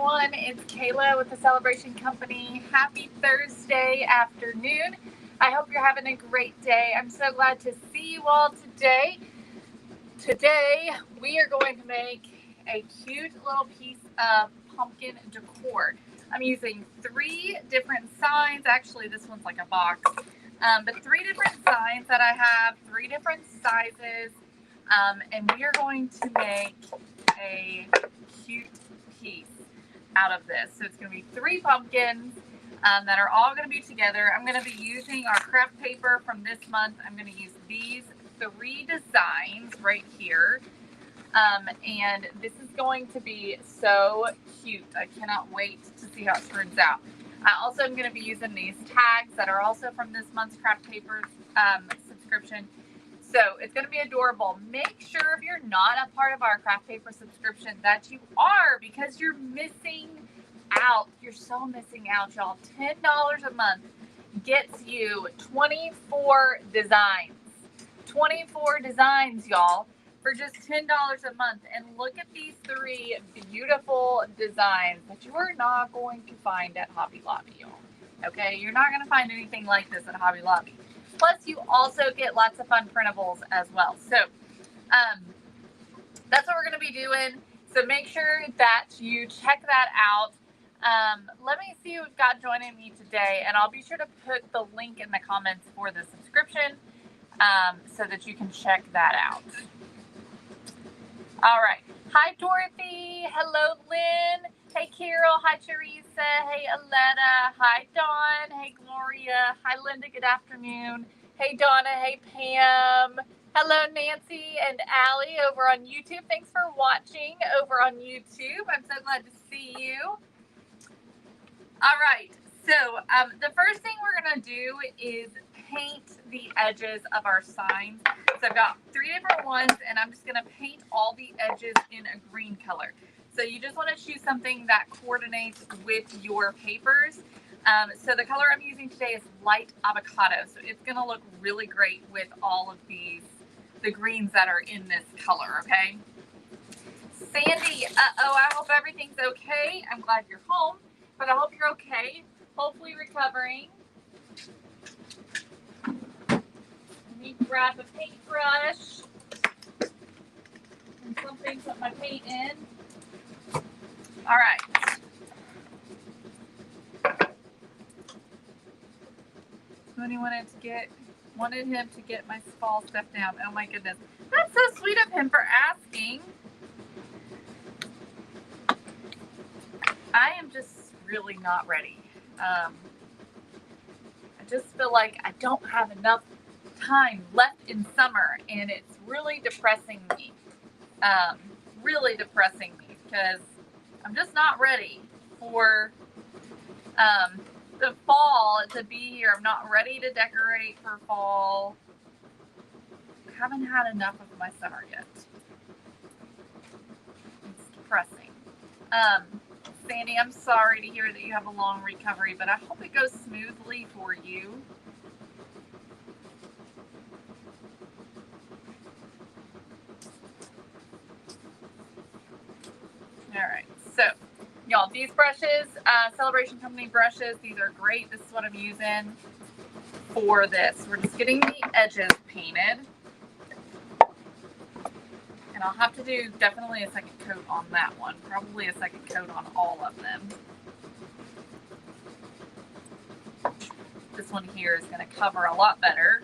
everyone, it's Kayla with the Celebration Company. Happy Thursday afternoon. I hope you're having a great day. I'm so glad to see you all today. Today we are going to make a cute little piece of pumpkin decor. I'm using 3 different signs. Actually, this one's like a box, but 3 different signs that I have, 3 different sizes, and we are going to make a cute piece out of this. So it's going to be 3 pumpkins that are all going to be together. I'm going to be using our craft paper from this month. I'm going to use these 3 designs right here. And this is going to be so cute. I cannot wait to see how it turns out. I also am going to be using these tags that are also from this month's craft paper subscription. So it's going to be adorable. Make sure if you're not a part of our craft paper subscription that you are, because you're missing out. You're so missing out, y'all. $10 a month gets you 24 designs. 24 designs, y'all, for just $10 a month. And look at these 3 beautiful designs that you are not going to find at Hobby Lobby, y'all. Okay, you're not going to find anything like this at Hobby Lobby. Plus, you also get lots of fun printables as well. So, that's what we're going to be doing. So make sure that you check that out. Let me see who we've got joining me today, and I'll be sure to put the link in the comments for the subscription so that you can check that out. All right. Hi, Dorothy. Hello, Lynn. Hey, Carol. Hi, Teresa. Hey, Aletta. Hi, Dawn. Hey, Gloria. Hi, Linda. Good afternoon. Hey, Donna. Hey, Pam. Hello, Nancy and Allie over on YouTube. Thanks for watching over on YouTube. I'm so glad to see you. All right. So the first thing we're going to do is paint the edges of our signs. So I've got 3 different ones, and I'm just going to paint all the edges in a green color. So you just want to choose something that coordinates with your papers. So the color I'm using today is light avocado. So it's going to look really great with all of the greens that are in this color, okay? Sandy, I hope everything's okay. I'm glad you're home, but I hope you're okay. Hopefully recovering. Let me grab a paintbrush and something to put my paint in. All right. Somebody wanted him to get my fall stuff down. Oh my goodness. That's so sweet of him for asking. I am just really not ready. I just feel like I don't have enough time left in summer, and it's really depressing me. Really depressing me because I'm just not ready for the fall to be here. I'm not ready to decorate for fall. I haven't had enough of my summer yet. It's depressing. Sandy, I'm sorry to hear that you have a long recovery, but I hope it goes smoothly for you. All right, so y'all, these brushes, Celebration Company brushes, these are great. This is what I'm using for this. We're just getting the edges painted. And I'll have to do definitely a second coat on that one. Probably a second coat on all of them. This one here is going to cover a lot better.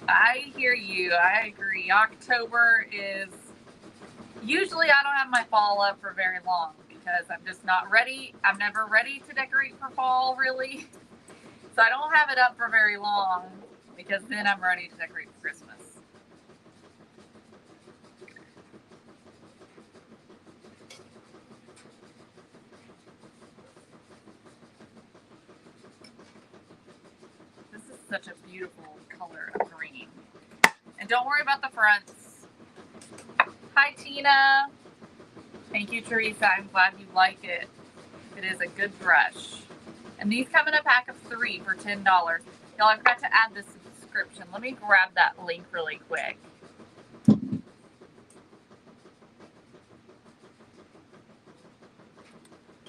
I hear you. I agree. October is usually I don't have my fall up for very long because I'm just not ready. I'm never ready to decorate for fall, really. So I don't have it up for very long because then I'm ready to decorate for Christmas. This is such a beautiful color of green. And don't worry about the fronts. Hi, Tina. Thank you, Teresa. I'm glad you like it. It is a good brush. And these come in a pack of 3 for $10. Y'all, I forgot to add the subscription. Let me grab that link really quick.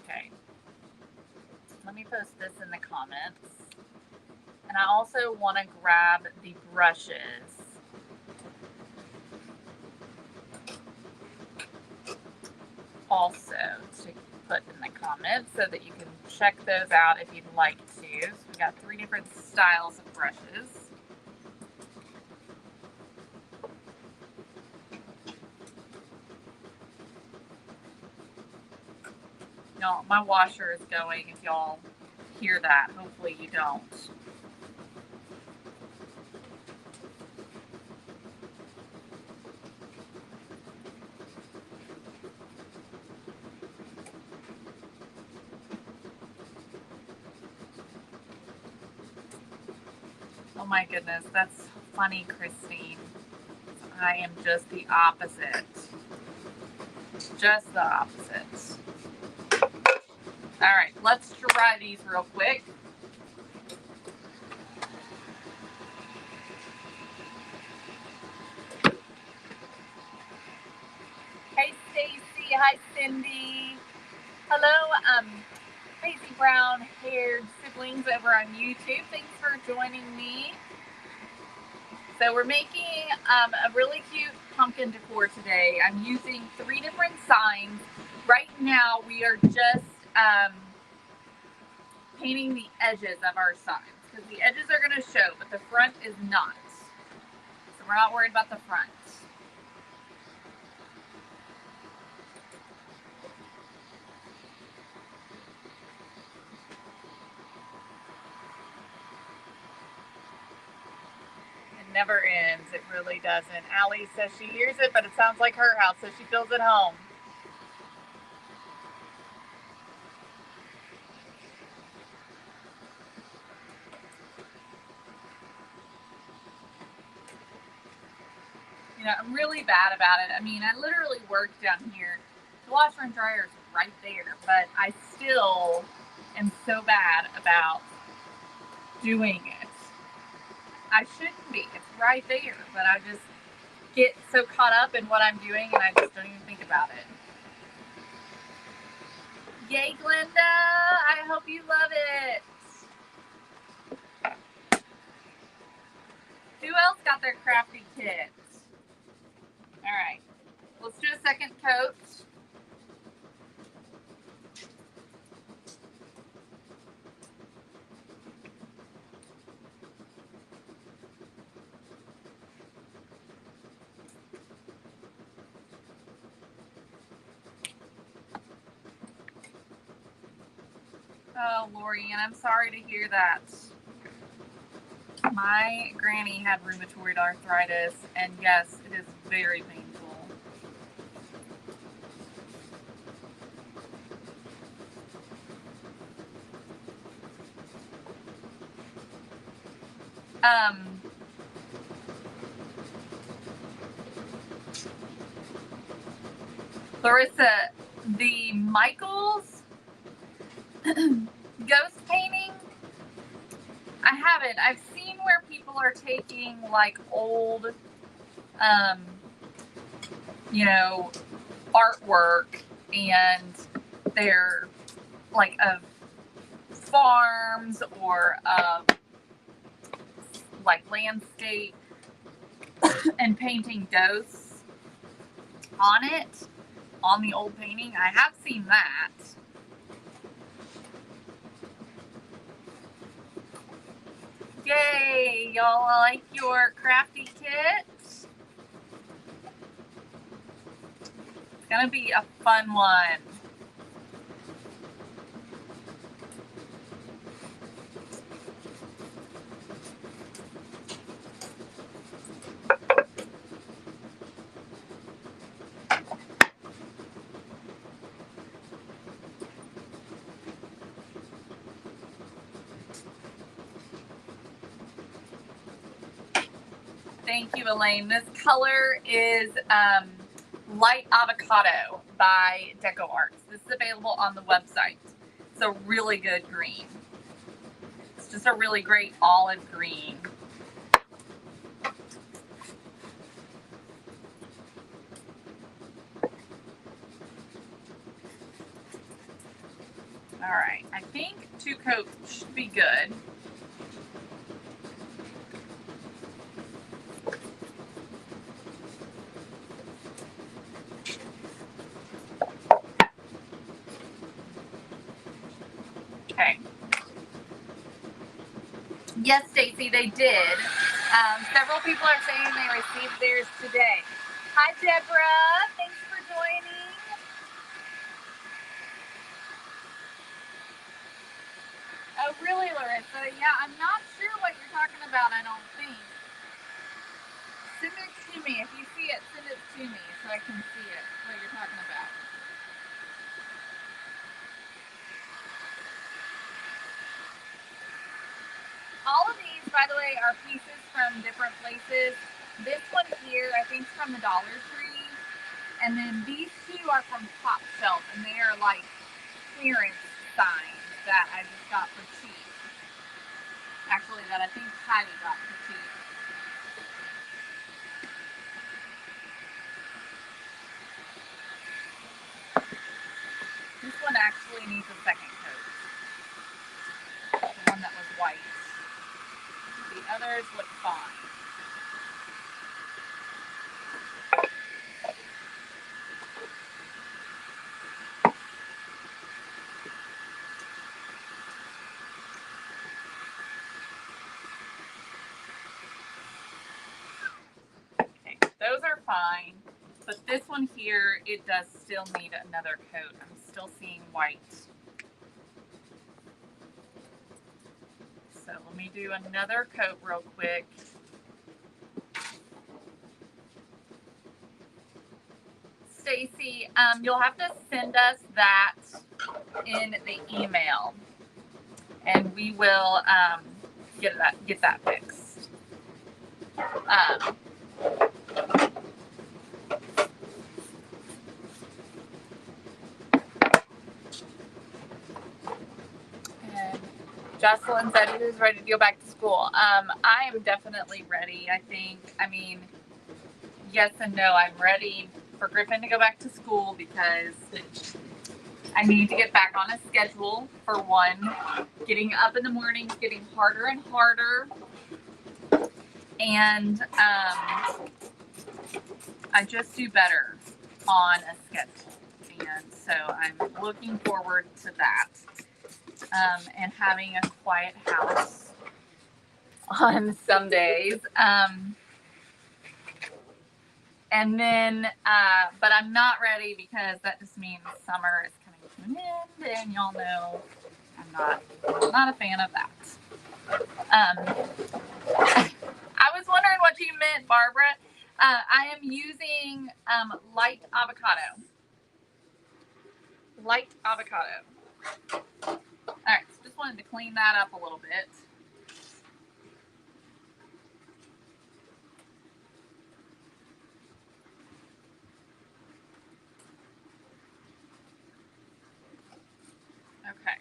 Okay. Let me post this in the comments. And I also want to grab the brushes. Also to put in the comments so that you can check those out if you'd like to. So we got 3 different styles of brushes. Y'all, my washer is going if y'all hear that. Hopefully you don't. Oh my goodness, that's funny, Christine. I am just the opposite. Just the opposite. All right, let's try these real quick. Hey, Stacy. Hi, Cindy. Hello, crazy brown-haired siblings over on YouTube. Thanks for joining me. So we're making a really cute pumpkin decor today. I'm using 3 different signs. Right now we are just painting the edges of our signs because the edges are going to show, but the front is not. So we're not worried about the front. Never ends. It really doesn't. Allie says she hears it, but it sounds like her house, so she feels at home. You know, I'm really bad about it. I mean, I literally work down here. The washer and dryer is right there, but I still am so bad about doing it. I shouldn't be. It's right there, but I just get so caught up in what I'm doing and I just don't even think about it. Yay, Glenda! I hope you love it. Who else got their crafty kit? All right, let's do a second coat. Oh, Lori, and I'm sorry to hear that. My granny had rheumatoid arthritis, and yes, it is very painful. Larissa, the Michaels ghost painting, I haven't. I've seen where people are taking like old, you know, artwork and they're like of farms or like landscape and painting ghosts on it, on the old painting. I have seen that. Yay, y'all like your crafty kit? It's gonna be a fun one. Thank you, Elaine. This color is Light Avocado by Decoupage. This is available on the website. It's a really good green. It's just a really great olive green. All right, I think 2 coats should be good. Okay. Yes, Stacy, they did. Several people are saying they received theirs today. Hi, Deborah. Thanks for joining. Oh, really, Larissa? Yeah, I'm not sure what you're talking about, I don't think. Send it to me. If you see it, send it to me so I can see it, what you're talking about. All of these, by the way, are pieces from different places. This one here, I think, is from the Dollar Tree. And then these 2 are from Top Shelf, and they are like clearance signs that I just got for cheap. Actually, that I think Patty got for cheap. This one actually needs a second coat. The one that was white. The others look fine. Okay, those are fine. But this one here, it does still need another coat. I'm still seeing white. So let me do another coat real quick. Stacy, you'll have to send us that in the email, and we will get that fixed. And Jocelyn said he was ready to go back to school. I am definitely ready. I mean, yes and no. I'm ready for Griffin to go back to school because I need to get back on a schedule. For one, getting up in the morning is getting harder and harder. And I just do better on a schedule. And so I'm looking forward to that. And having a quiet house on some days. And then, but I'm not ready because that just means summer is coming to an end, and y'all know I'm not a fan of that. I was wondering what you meant, Barbara. I am using light avocado. Light avocado. All right, so just wanted to clean that up a little bit. Okay.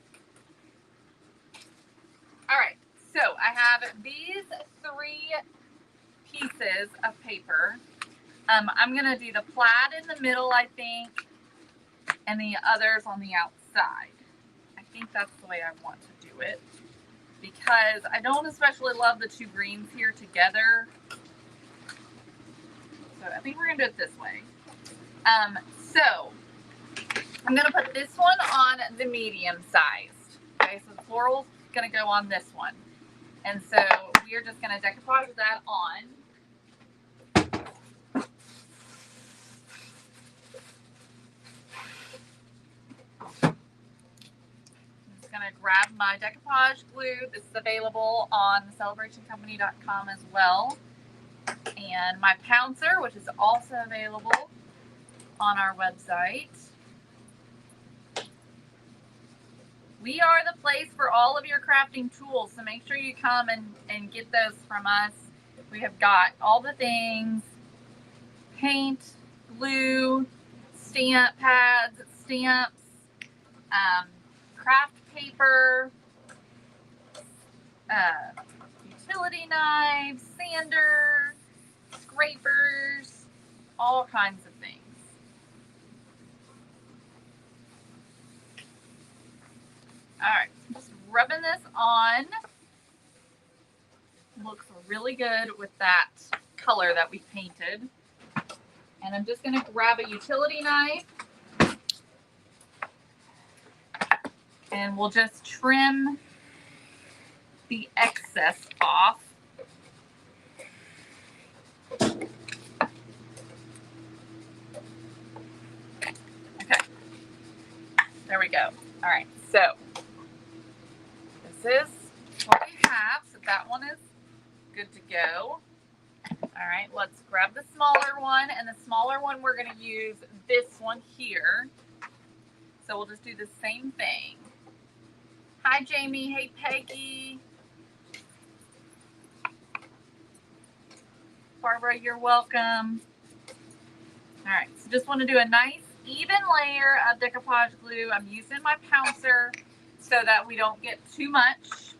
All right, so I have these 3 pieces of paper. I'm gonna do the plaid in the middle, I think, and the others on the outside. I think that's the way I want to do it because I don't especially love the 2 greens here together. So I think we're gonna do it this way. So I'm gonna put this one on the medium sized. Okay, so the floral's gonna go on this one. And so we are just gonna decoupage that on. Gonna grab my decoupage glue. This is available on thecelebrationcompany.com as well, and my pouncer, which is also available on our website. We are the place for all of your crafting tools, so make sure you come and get those from us. We have got all the things: paint, glue, stamp pads, stamps, craft paper, utility knives, sander, scrapers, all kinds of things. All right, just rubbing this on. Looks really good with that color that we painted. And I'm just going to grab a utility knife and we'll just trim the excess off. Okay, there we go. All right, so this is what we have. So that one is good to go. All right, let's grab the smaller one, and the smaller one we're going to use this one here. So we'll just do the same thing. Hi, Jamie. Hey, Peggy. Barbara, you're welcome. All right, so just want to do a nice even layer of decoupage glue. I'm using my pouncer so that we don't get too much.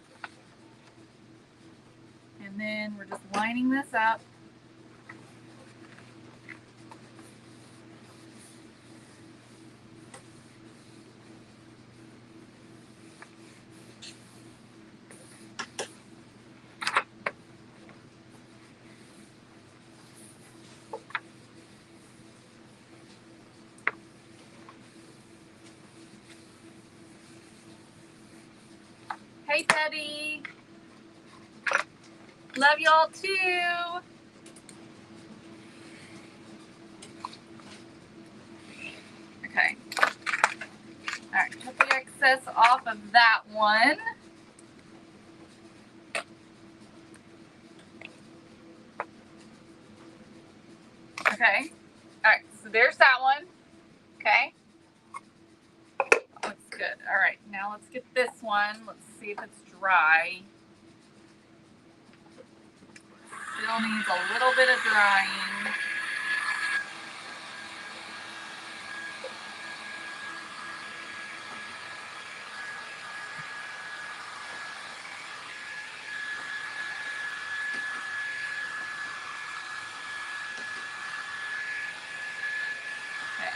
And then we're just lining this up. Hey, Betty. Love y'all too. Okay. All right, cut the excess off of that one. Okay. All right, so there's that one. Okay. Looks good. All right, now let's get this one. Let's see if it's dry. Still needs a little bit of drying. Okay.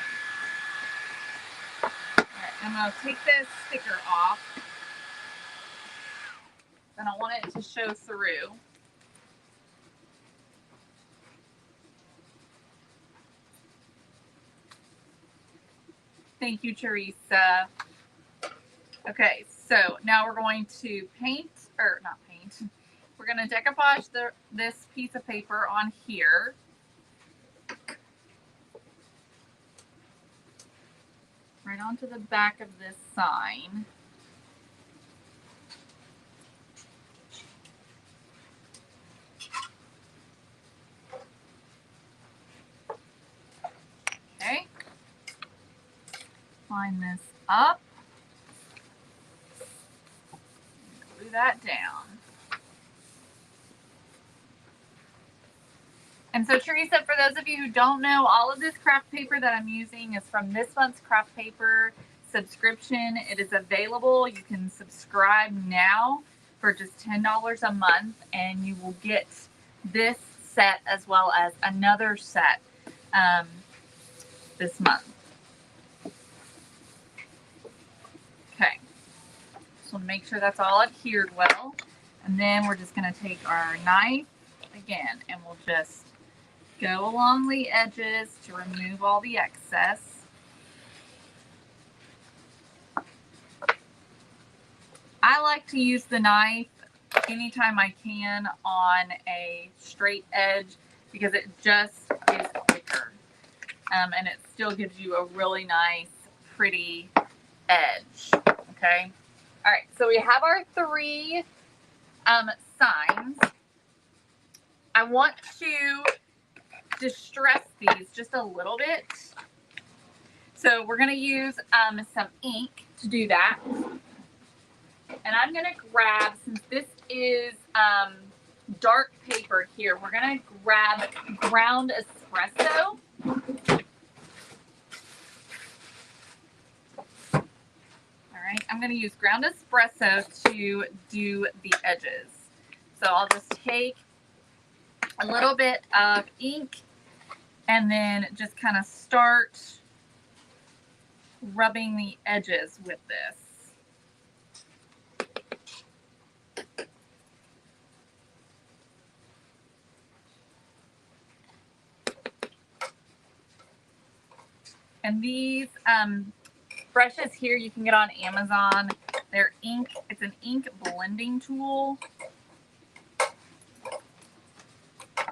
All right, I'm going to take this sticker off. I don't want it to show through. Thank you, Teresa. Okay, so now we're going to paint, or not paint, we're going to decoupage this piece of paper on here. Right onto the back of this sign. Okay. Line this up. Glue that down. And so, Teresa, for those of you who don't know, all of this craft paper that I'm using is from this month's craft paper subscription. It is available. You can subscribe now for just $10 a month, and you will get this set as well as another set this month. Okay. Just want to make sure that's all adhered well. And then we're just going to take our knife again, and we'll just go along the edges to remove all the excess. I like to use the knife anytime I can on a straight edge because it just is quicker. And it still gives you a really nice, pretty edge. Okay. All right. So we have our three signs. I want to distress these just a little bit. So we're going to use some ink to do that. And I'm going to grab, since this is dark paper here, we're going to grab ground espresso. All right, I'm going to use ground espresso to do the edges. So I'll just take a little bit of ink and then just kind of start rubbing the edges with this. And these brushes here you can get on Amazon. They're ink, it's an ink blending tool.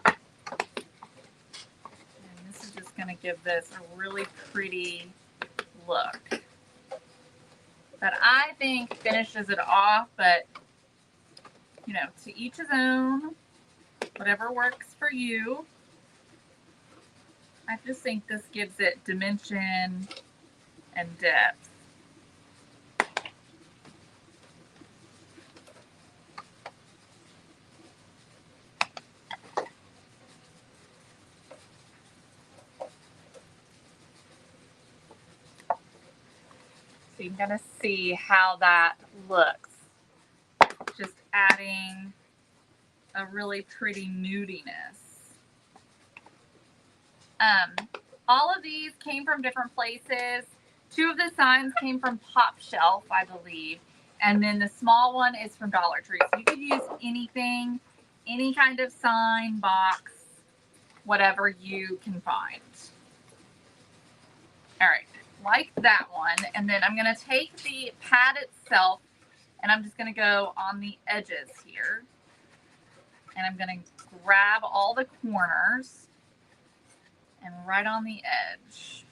And this is just going to give this a really pretty look that I think finishes it off, but you know, to each his own, whatever works for you. I just think this gives it dimension and depth. So you're going to see how that looks. Just adding a really pretty nudiness. All of these came from different places. 2 of the signs came from Pop Shelf, I believe. And then the small one is from Dollar Tree. So you could use anything, any kind of sign, box, whatever you can find. All right, like that one. And then I'm going to take the pad itself and I'm just going to go on the edges here. And I'm going to grab all the corners and right on the edge.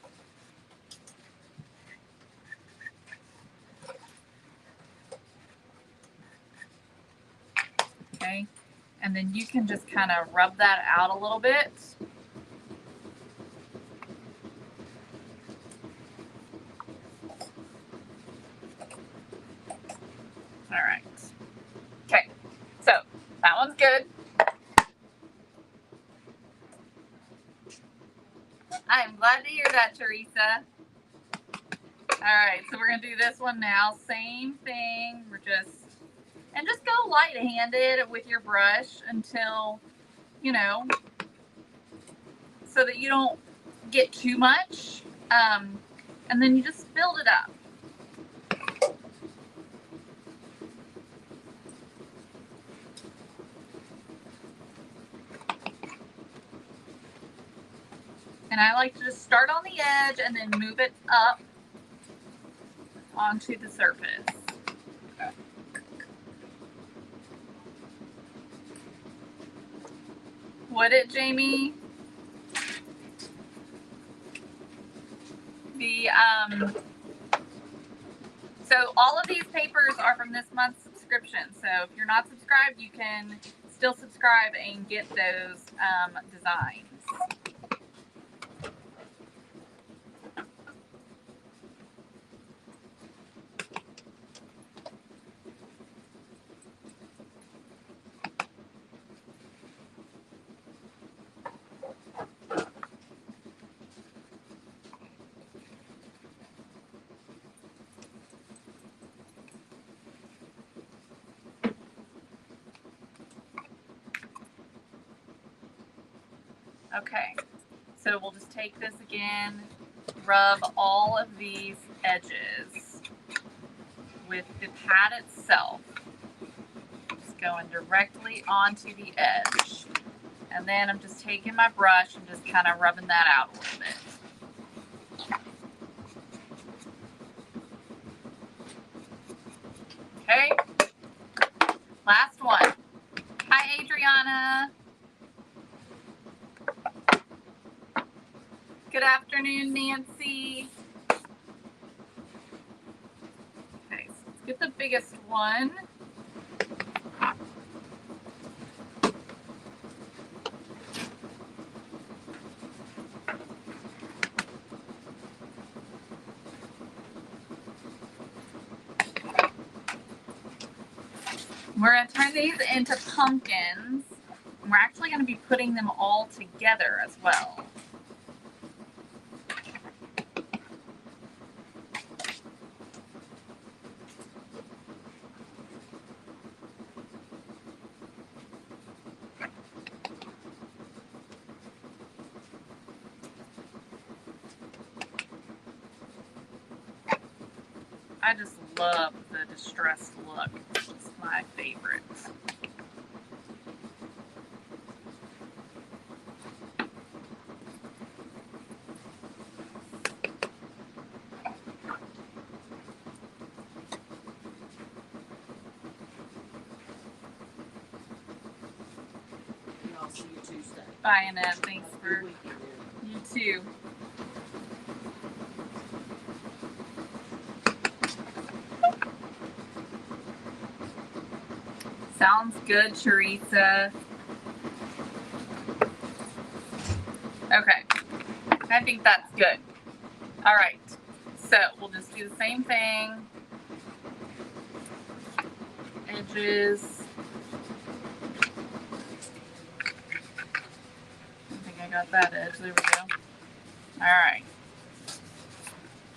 Okay, and then you can just kind of rub that out a little bit. All right. Okay, so that one's good. I'm glad to hear that, Teresa. All right, so we're gonna do this one now. Same thing. And just go light-handed with your brush until, you know, so that you don't get too much. And then you just build it up. And I like to just start on the edge and then move it up onto the surface. Would it, Jamie? So all of these papers are from this month's subscription. So if you're not subscribed, you can still subscribe and get those designs. Okay, so we'll just take this again, rub all of these edges with the pad itself, just going directly onto the edge. And then I'm just taking my brush and just kind of rubbing that out a little bit. Okay, last one. Hi, Adriana. Good afternoon, Nancy. Okay, so let's get the biggest one. We're going to turn these into pumpkins. And we're actually going to be putting them all together as well. I just love the distressed look. It's my favorite. I'll see you Tuesday. Bye, Annette. Thanks for you too. Sounds good, Teresa. Okay, I think that's good. All right, so we'll just do the same thing. Edges. I think I got that edge. There we go. All right.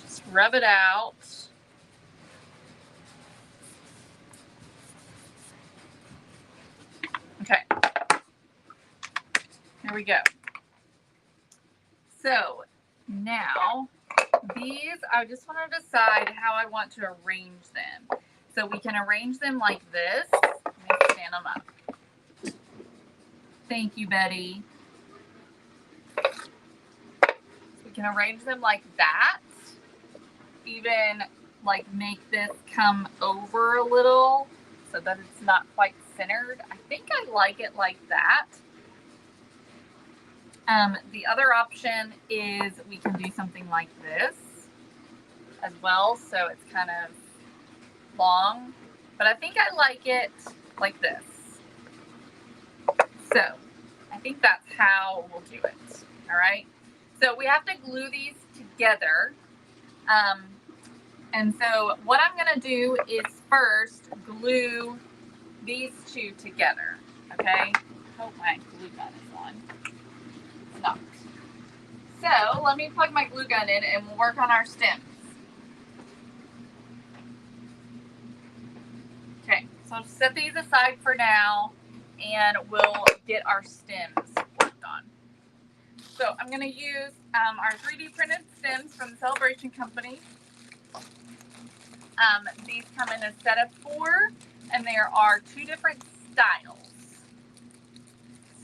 Just rub it out. Okay. Here we go. So now these, I just want to decide how I want to arrange them. So we can arrange them like this. Let me stand them up. Thank you, Betty. We can arrange them like that. Even like make this come over a little so that it's not quite centered. I think I like it like that. The other option is we can do something like this as well, so it's kind of long, but I think I like it like this. So I think that's how we'll do it. All right, so we have to glue these together, and so what I'm going to do is first glue these two together. Okay, I hope my glue gun is on. It's not. So let me plug my glue gun in and we'll work on our stems. Okay, so I'll set these aside for now and we'll get our stems worked on. So I'm going to use our 3D printed stems from the Celebration Company. These come in a set of 4 and there are 2 different styles.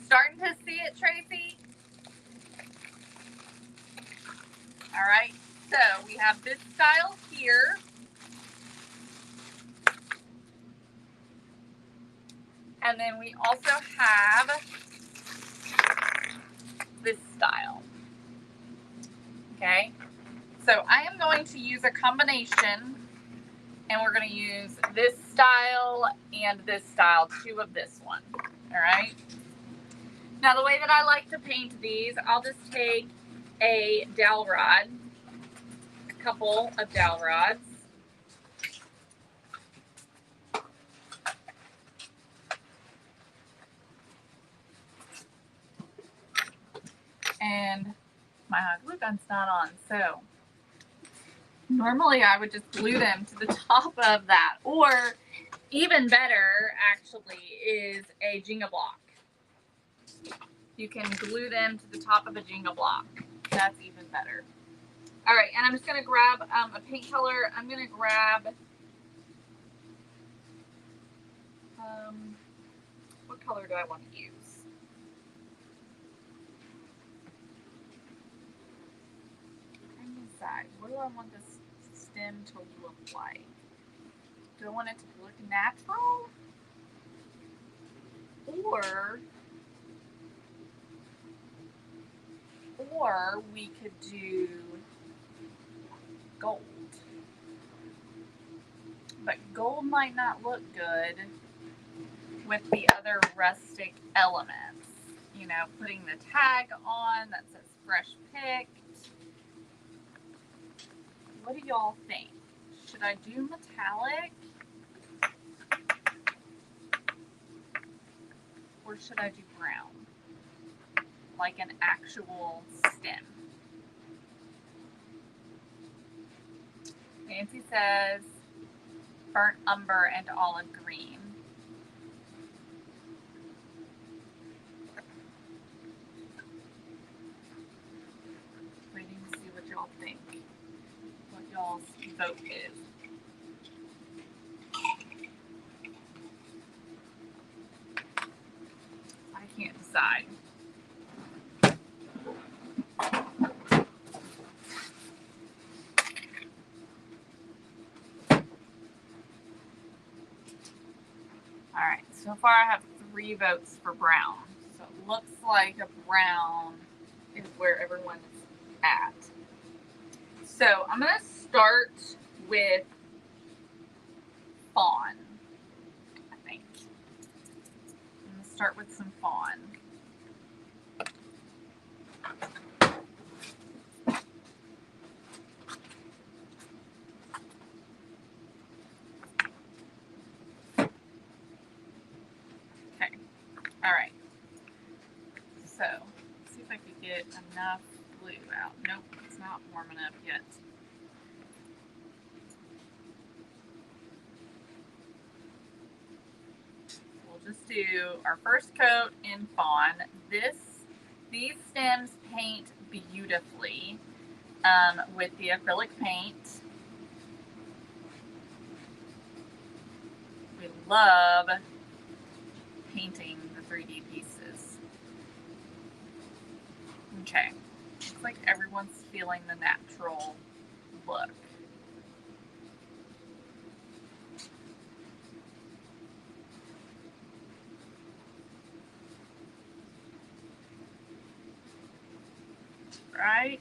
Starting to see it, Tracy? All right, so we have this style here. And then we also have this style. Okay, so I am going to use a combination and we're going to use this style and this style, 2 of this one. All right. Now the way that I like to paint these, I'll just take a dowel rod, a couple of dowel rods. And my hot glue gun's not on, so normally I would just glue them to the top of that, or even better actually is a Jenga block. You can glue them to the top of a Jenga block. That's even better. All right, and I'm just going to grab a paint color. I'm going to grab, what color do I want to use? I'm going to decide, what do I want this stem to look like? Do I want it to look natural? Or we could do gold. But gold might not look good with the other rustic elements. You know, putting the tag on that says fresh picked. What do y'all think? Should I do metallic? Or should I do brown? Like an actual stem. Nancy says burnt umber and olive green. Waiting to see what y'all think. What y'all's vote is. side. All right, so far I have 3 votes for brown. So it looks like a brown is where everyone is at. So I'm gonna start with fawn, I think. I'm gonna start with some fawn. Okay, all right. So let's see if I could get enough blue out. Nope, it's not warm enough yet. We'll just do our first coat in fawn. These stems paint beautifully with the acrylic paint. We love painting the 3D pieces. Okay, looks like everyone's feeling the natural look. Right?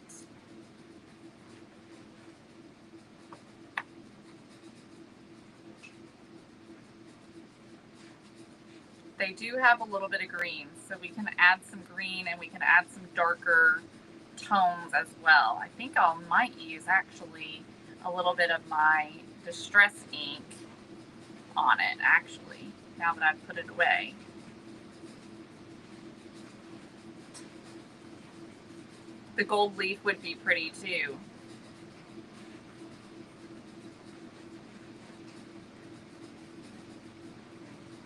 They do have a little bit of green, so we can add some green and we can add some darker tones as well. I think I might use actually a little bit of my Distress ink on it, actually, now that I've put it away. The gold leaf would be pretty too.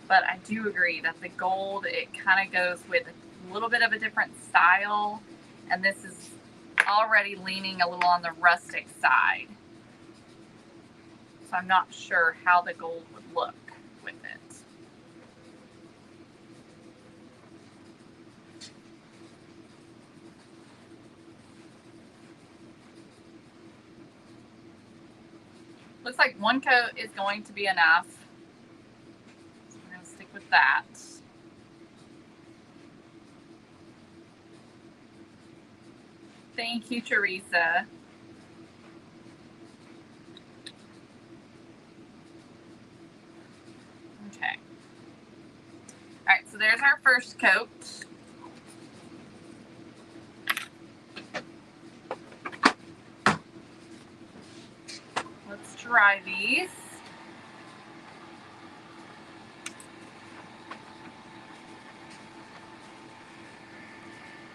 But I do agree that the gold, it kind of goes with a little bit of a different style. And this is already leaning a little on the rustic side. So I'm not sure how the gold would look with it. Looks like 1 coat is going to be enough. So we're going to stick with that. Thank you, Teresa. Okay. All right, so there's our first coat. Let's try these.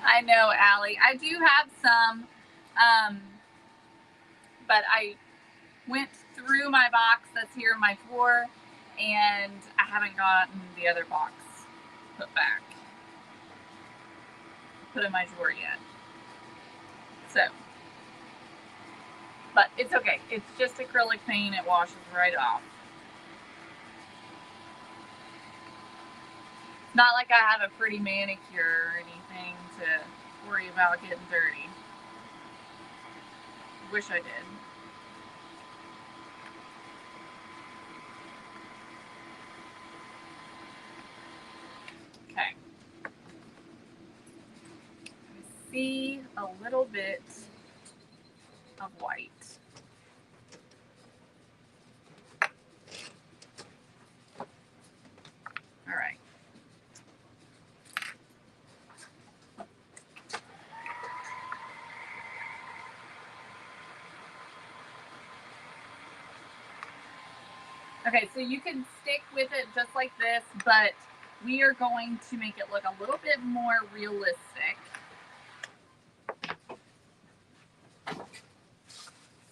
I know, Allie. I do have some, but I went through my box that's here in my drawer, and I haven't gotten the other box put in my drawer yet. So, but it's okay. It's just acrylic paint. It washes right off. Not like I have a pretty manicure or anything to worry about getting dirty. Wish I did. Okay. I see a little bit of white. All right. Okay, so you can stick with it just like this, but we are going to make it look a little bit more realistic.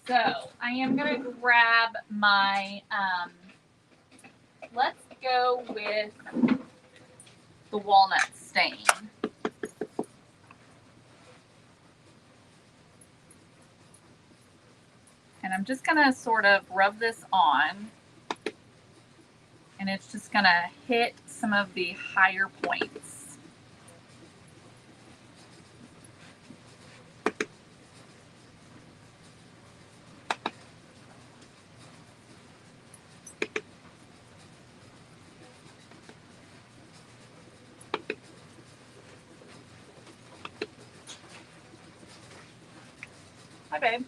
So I am going to grab my, let's go with the walnut stain. And I'm just going to sort of rub this on. And it's just going to hit some of the higher points. Hi, babe.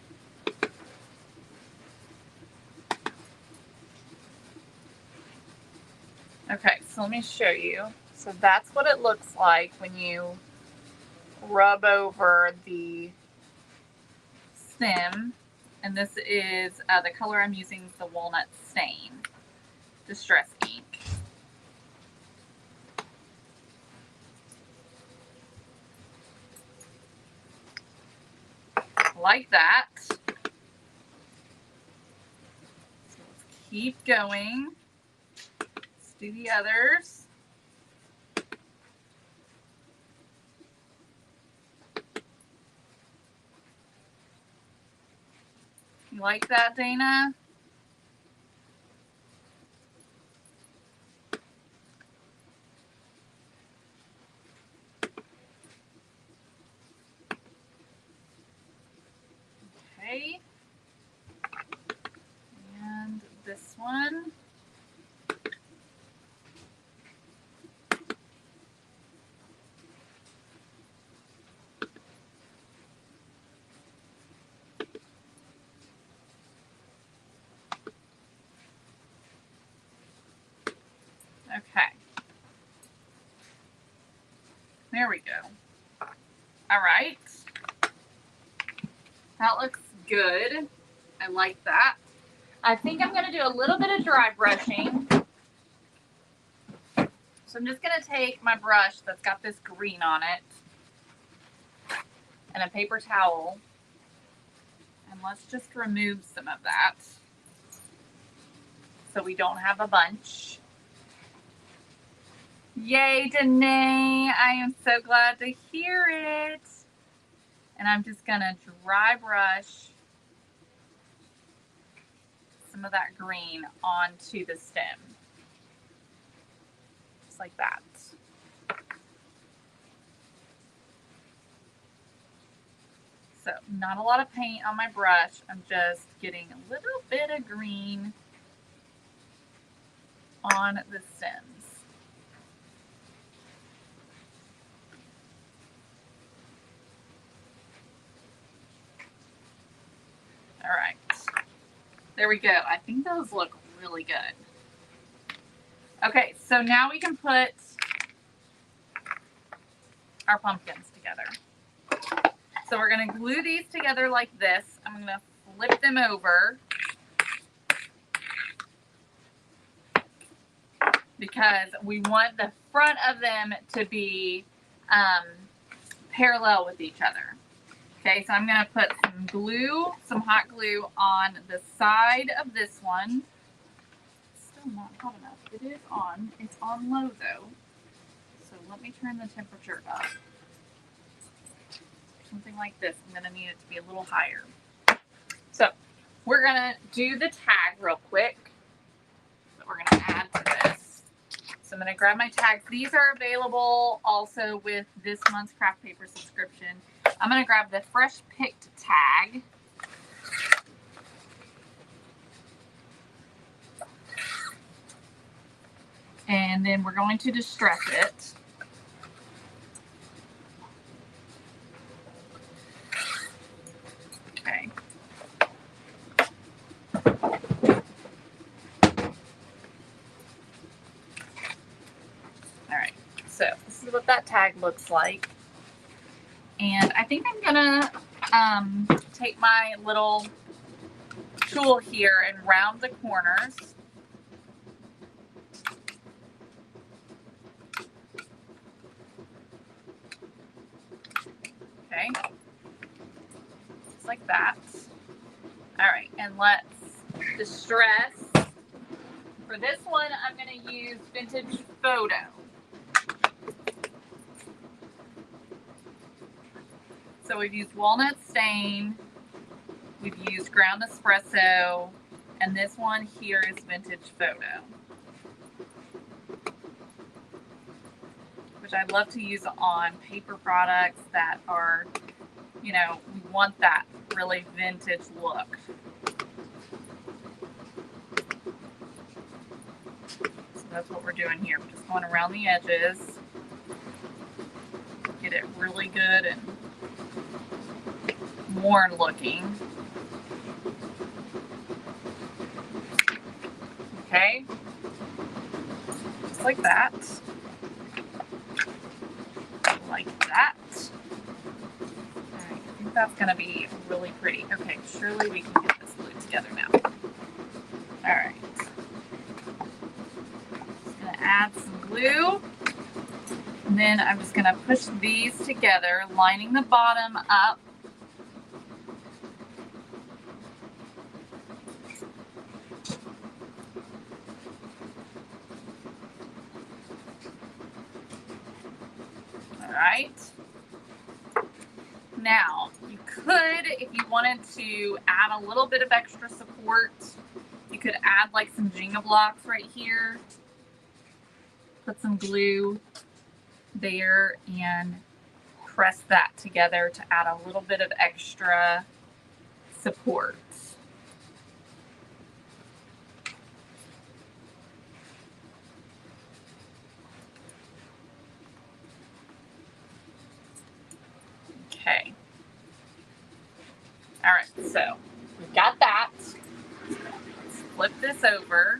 Okay, so let me show you. So that's what it looks like when you rub over the stem. And this is the color I'm using is the Walnut Stain Distress Ink. Like that. So let's keep going. Let's do the others. You like that, Dana? Okay. And this one. Okay. There we go. All right. That looks good. I like that. I think I'm going to do a little bit of dry brushing. So I'm just going to take my brush that's got this green on it and a paper towel. And let's just remove some of that so we don't have a bunch. Yay, Danae. I am so glad to hear it. And I'm just going to dry brush some of that green onto the stem. Just like that. So not a lot of paint on my brush. I'm just getting a little bit of green on the stems. All right, there we go. I think those look really good. Okay, so now we can put our pumpkins together. So we're gonna glue these together like this. I'm gonna flip them over because we want the front of them to be parallel with each other. Okay, so I'm gonna put some glue, some hot glue on the side of this one. It's still not hot enough. It is on. It's on low though. So let me turn the temperature up. Something like this. I'm gonna need it to be a little higher. So we're gonna do the tag real quick that we're gonna add to this. So I'm gonna grab my tags. These are available also with this month's craft paper subscription. I'm gonna grab the fresh picked tag. And then we're going to distress it. Okay. All right, so this is what that tag looks like. And I think I'm gonna take my little tool here and round the corners. Okay, just like that. All right, and let's distress. For this one, I'm gonna use Vintage Photo. So we've used Walnut Stain, we've used Ground Espresso, and this one here is Vintage Photo, which I love to use on paper products that are, you know, we want that really vintage look. So that's what we're doing here. We're just going around the edges, get it really good and worn looking. Okay, just like that. Like that. Alright, I think that's gonna be really pretty. Okay, surely we can get this glued together now. Alright. Just gonna add some glue. And then I'm just gonna push these together, lining the bottom up. Alright. Now, you could, if you wanted to add a little bit of extra support, you could add like some Jenga blocks right here. Put some glue there and press that together to add a little bit of extra support. Okay. All right, so we've got that. Let's flip this over.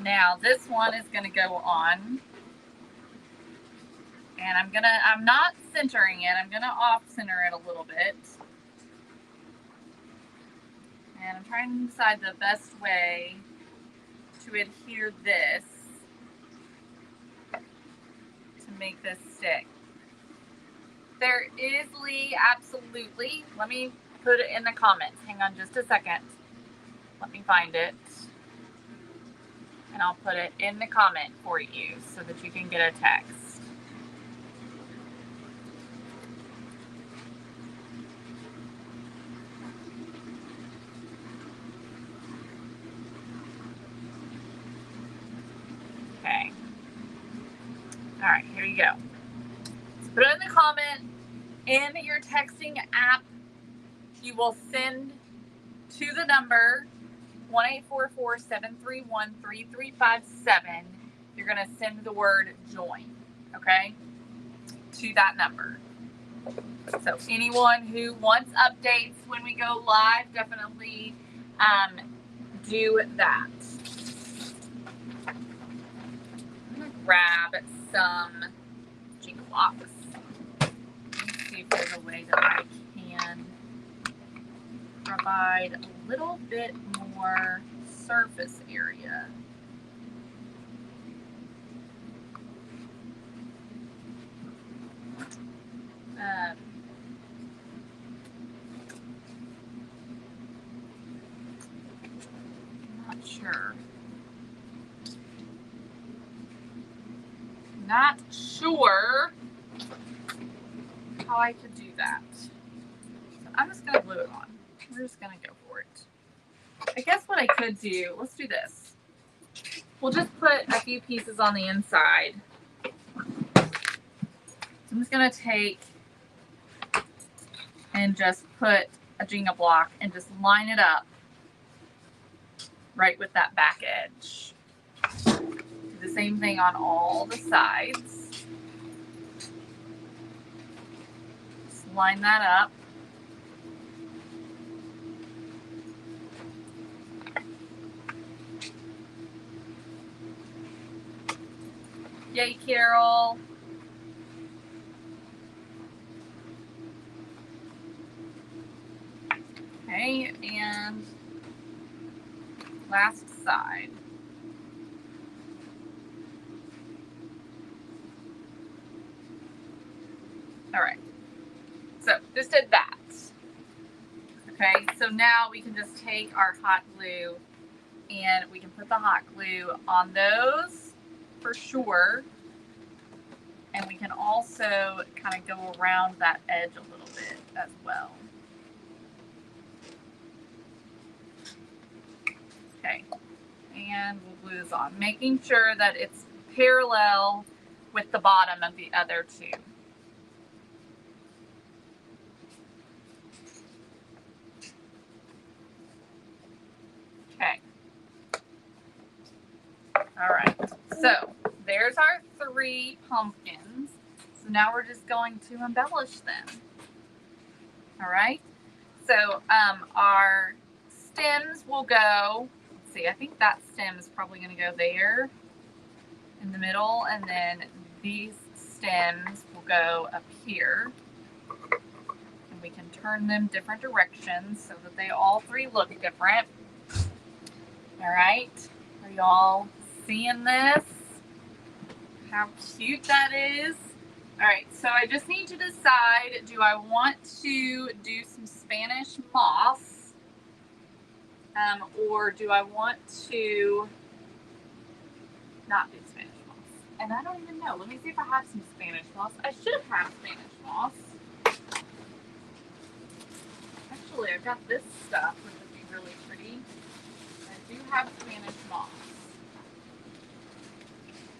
Now this one is going to go on. And I'm not centering it. I'm going to off center it a little bit. And I'm trying to decide the best way to adhere this to make this stick. There is, Lee, absolutely. Let me put it in the comments. Hang on just a second. Let me find it. And I'll put it in the comment for you so that you can get a text. Okay. All right, here you go. So put it in the comment. In your texting app, you will send to the number 1-844-731-3357. You're going to send the word join, okay, to that number. So anyone who wants updates when we go live, definitely do that. I'm going to grab some Jenga blocks. See if there's a way that I can provide a little bit more surface area. Not sure. Not sure how I could do that. So I'm just gonna glue it on. We're just gonna go for it. I guess what I could do, let's do this. We'll just put a few pieces on the inside. So I'm just gonna take and just put a Jenga block and just line it up right with that back edge. Do the same thing on all the sides. Just line that up. Yay, Carol. Okay, and last side. All right, so just did that. Okay, so now we can just take our hot glue and we can put the hot glue on those for sure. And we can also kind of go around that edge a little bit as well. Okay, and we'll glue this on, making sure that it's parallel with the bottom of the other two. Okay. All right, so there's our 3 pumpkins. So now we're just going to embellish them. All right. So our stems will go, let's see, I think that stem is probably going to go there in the middle, and then these stems will go up here. And we can turn them different directions so that they all three look different. All right. Are y'all seeing this? How cute that is. All right, so I just need to decide, do I want to do some Spanish moss or do I want to not do Spanish moss? And I don't even know. Let me see if I have some Spanish moss. I should have Spanish moss. Actually, I've got this stuff, which would be really pretty. I do have Spanish moss.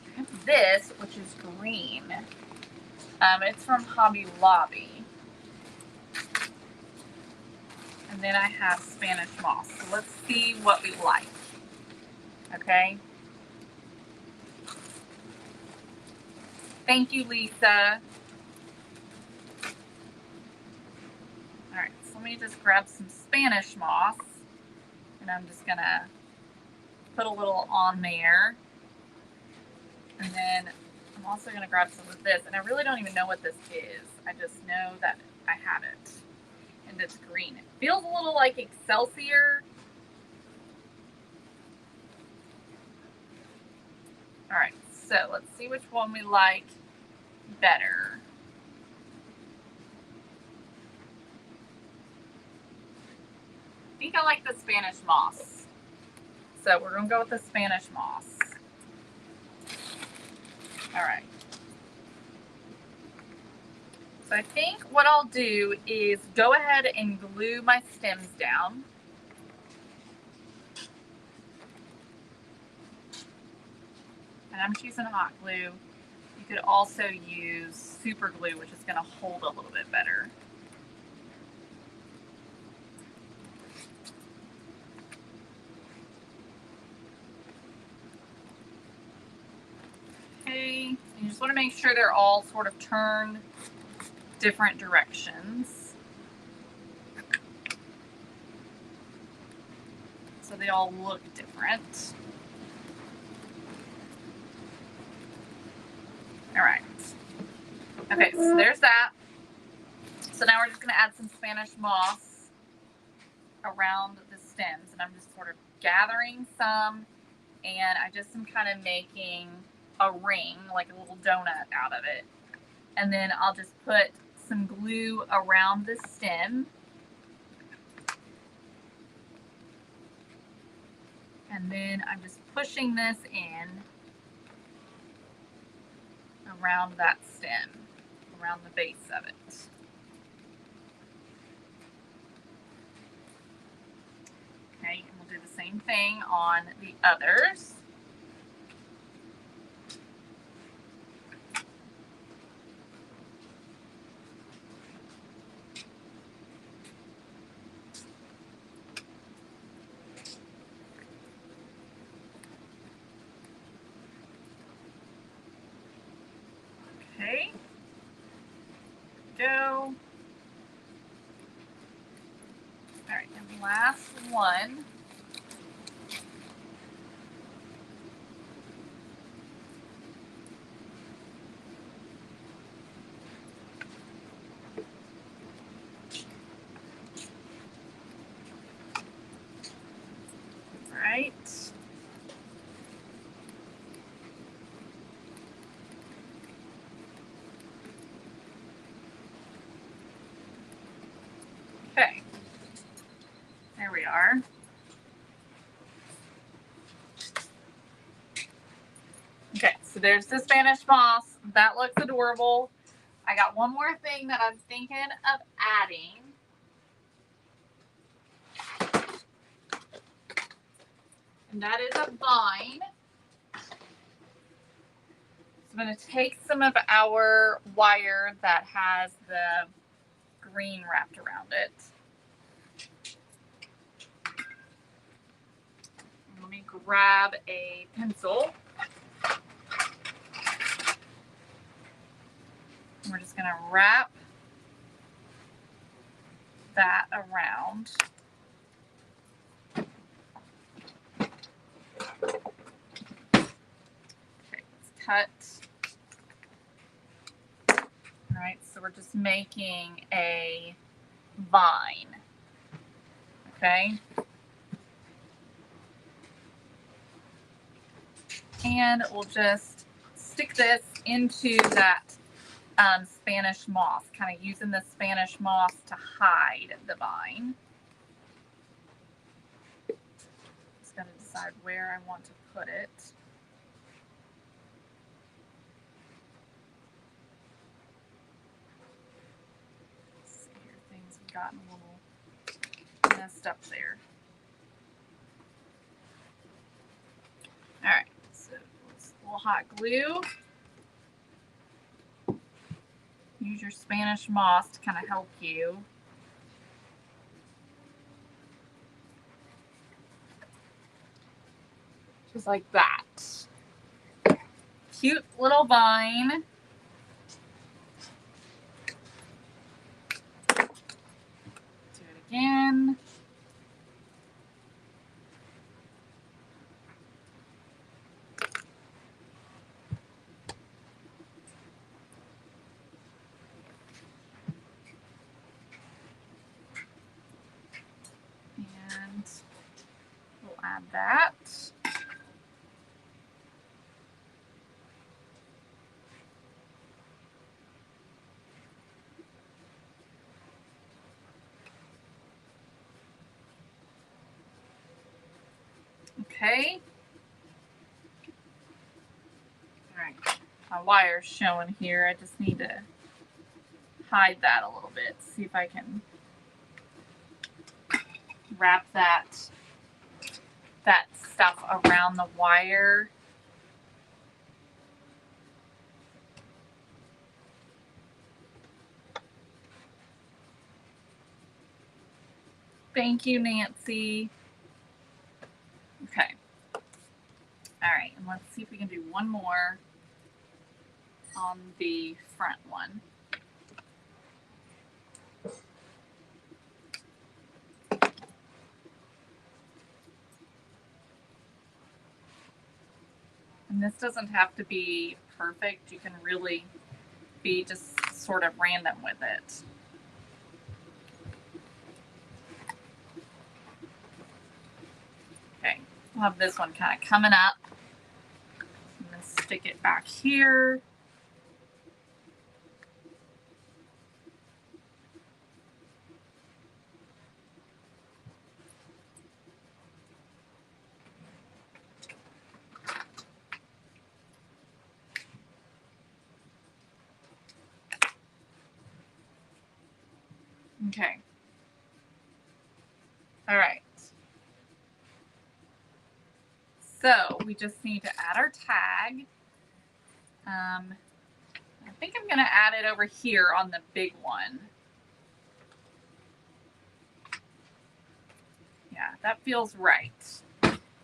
I have this, which is green. It's from Hobby Lobby. And then I have Spanish moss. So let's see what we like. Okay. Thank you, Lisa. All right, so let me just grab some Spanish moss. And I'm just gonna put a little on there. And then I'm also gonna grab some of this. And I really don't even know what this is. I just know that I have it. And it's green. It feels a little like Excelsior. All right, so let's see which one we like better. I think I like the Spanish moss. So we're gonna go with the Spanish moss. All right. So I think what I'll do is go ahead and glue my stems down. And I'm choosing hot glue. You could also use super glue, which is going to hold a little bit better. Okay, you just want to make sure they're all sort of turned different directions. So they all look different. All right. Okay, so there's that. So now we're just going to add some Spanish moss around the stems. And I'm just sort of gathering some, and I just am kind of making a ring, like a little donut out of it. And then I'll just put some glue around the stem. And then I'm just pushing this in around that stem, around the base of it. Okay, and we'll do the same thing on the others. Okay, go. All right, and last one. All right. Okay, there we are. Okay, so there's the Spanish moss. That looks adorable. I got one more thing that I'm thinking of adding. And that is a vine. So I'm going to take some of our wire that has the green wrapped around it. Let me grab a pencil. We're just going to wrap that around. Okay, let's cut. All right, so we're just making a vine. Okay. And we'll just stick this into that Spanish moss, kind of using the Spanish moss to hide the vine. Just got to decide where I want to put it. Let's see here, things have gotten a little messed up there. All right, so a little hot glue. Use your Spanish moss to kind of help you. Just like that. Cute little vine. Do it again. And we'll add that. Okay. All right. My wire's showing here. I just need to hide that a little bit. See if I can wrap that stuff around the wire. Thank you, Nancy. Okay. All right, and let's see if we can do one more on the front one. And this doesn't have to be perfect. You can really be just sort of random with it. Okay, we'll have this one kind of coming up. I'm going to stick it back here. Okay. All right. So we just need to add our tag. I think I'm going to add it over here on the big one. Yeah, that feels right.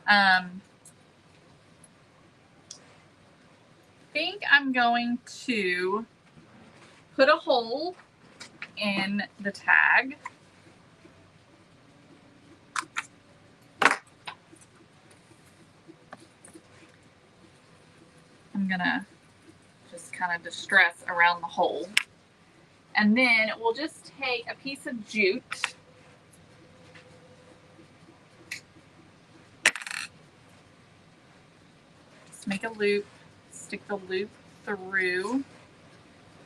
I think I'm going to put a hole in the tag. I'm gonna just kind of distress around the hole. And then we'll just take a piece of jute. Just make a loop, stick the loop through,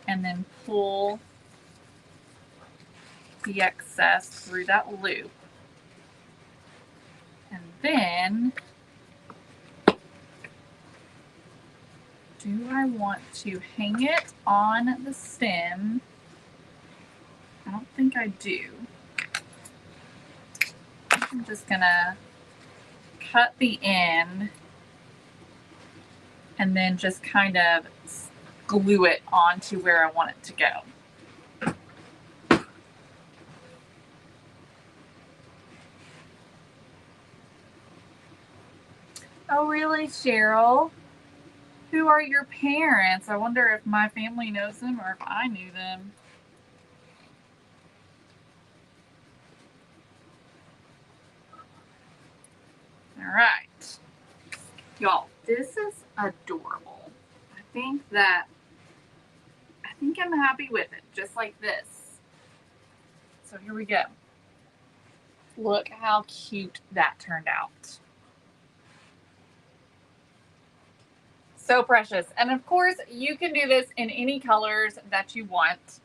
and then pull the excess through that loop. And then, do I want to hang it on the stem? I don't think I do. I'm just gonna cut the end and then just kind of glue it onto where I want it to go. Oh, really, Cheryl? Who are your parents? I wonder if my family knows them or if I knew them. All right. Y'all, this is adorable. I think I'm happy with it, just like this. So here we go. Look how cute that turned out. So precious. And of course, you can do this in any colors that you want.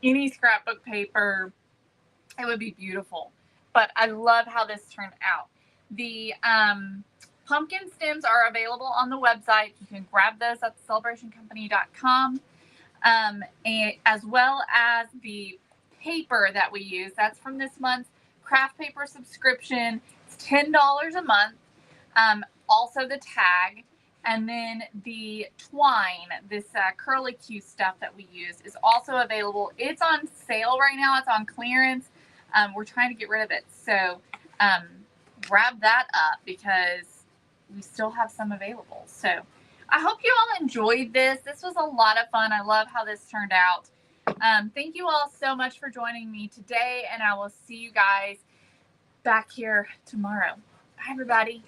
Any scrapbook paper, it would be beautiful. But I love how this turned out. The pumpkin stems are available on the website. You can grab those at celebrationcompany.com. And as well as the paper that we use. That's from this month's craft paper subscription. It's $10 a month. Also the tag, and then the twine, this curly Q stuff that we use, is also available. It's on sale right now. It's on clearance. We're trying to get rid of it. So grab that up because we still have some available. So I hope you all enjoyed this. This was a lot of fun. I love how this turned out. Thank you all so much for joining me today, and I will see you guys back here tomorrow. Bye, everybody.